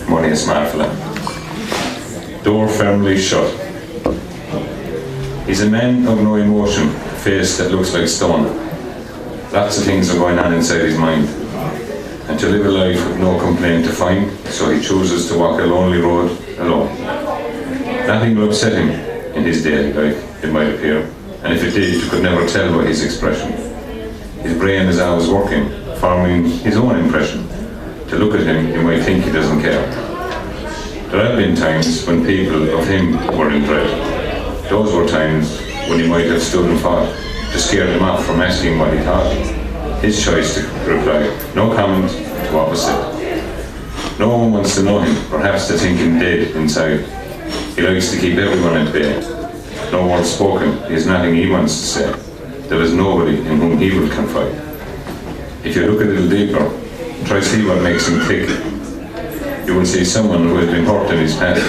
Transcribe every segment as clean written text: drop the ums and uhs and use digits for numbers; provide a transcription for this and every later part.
Morning, smart fella. Door firmly shut. He's a man of no emotion, a face that looks like stone. Lots of things are going on inside his mind. And to live a life with no complaint to find, so he chooses to walk a lonely road alone. Nothing will upset him in his daily life, it might appear, and if it did, you could never tell by his expression. His brain is always working, forming his own impression. To look at him, you might think he doesn't care. There have been times when people of him were in dread. Those were times when he might have stood and fought to scare them off from asking what he thought. His choice to reply, no comment to what was said. No one wants to know him, perhaps to think him dead inside. He likes to keep everyone at bay. No word spoken, he has nothing he wants to say. There is nobody in whom he will confide. If you look a little deeper, try to see what makes him tick. You will see someone who has been hurt in his past.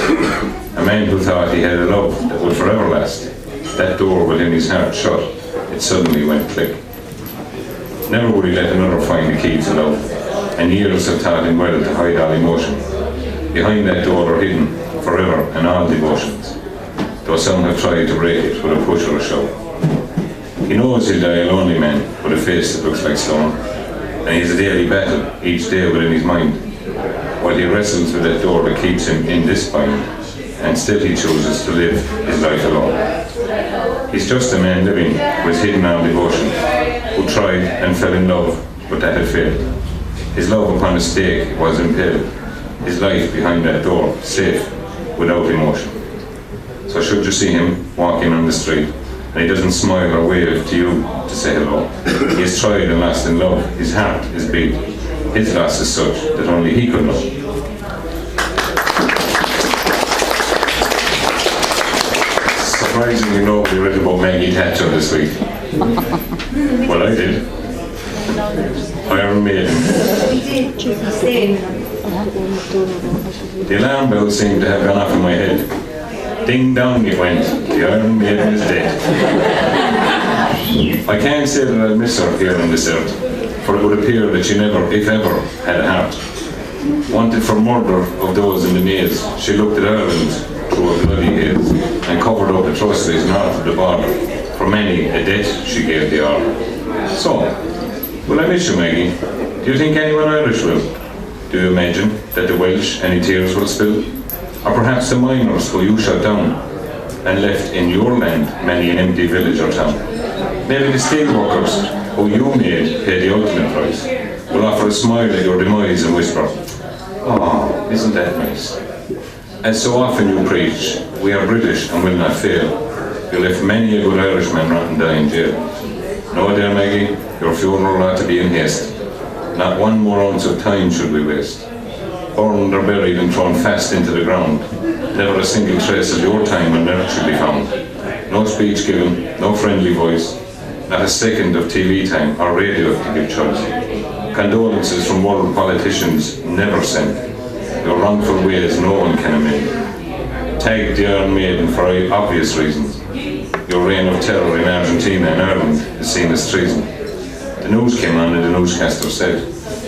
A man who thought he had a love that would forever last. That door within his heart shut. It suddenly went click. Never would he let another find the key to love. And years have taught him well to hide all emotion. Behind that door are hidden forever and all devotions. Though some have tried to break it with a push or a shove. He knows he'll die a lonely man with a face that looks like stone. And he has a daily battle each day within his mind. While he wrestles with that door that keeps him in this bind, and still he chooses to live his life alone. He's just a man living with hidden all devotion, who tried and fell in love, but that had failed. His love upon a stake was impaled, his life behind that door, safe, without emotion. So should you see him walking on the street, and he doesn't smile or wave to you to say hello, he has tried and lost in love, his heart is beat. His loss is such that only he could know. Surprisingly, nobody read about Maggie Thatcher this week. Well, I did. Iron Maiden. The alarm bell seemed to have gone off in my head. Ding dong it went. The Iron Maiden is dead. I can't say that I'll miss her here on this earth, for it would appear that she never, if ever, had a heart. Wanted for murder of those in the maze, she looked at Ireland through a bloody haze, and covered up atrocities north of the border. For many a death she gave the order. So, will I miss you, Maggie? Do you think anyone Irish will? Do you imagine that the Welsh any tears will spill? Or perhaps the miners who you shut down, and left in your land many an empty village or town? Maybe the steelworkers who you made pay the ultimate price, will offer a smile at your demise and whisper, "Oh, isn't that nice?" As so often you preach, we are British and will not fail. You left many a good Irishman rot and die in jail. No, dear Maggie, your funeral ought to be in haste. Not one more ounce of time should we waste. Burned or buried and thrown fast into the ground. Never a single trace of your time on earth should be found. No speech given, no friendly voice, not a second of TV time or radio to give choice. Condolences from world politicians never sent. Your wrongful ways no one can amend. Tagged the Iron Maiden for obvious reasons. Your reign of terror in Argentina and Ireland is seen as treason. The news came on and the newscaster said,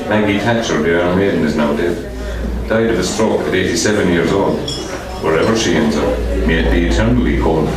Maggie Thatcher, the Iron Maiden, is now dead. Died of a stroke at 87 years old. Wherever she ends up, may it be eternally cold.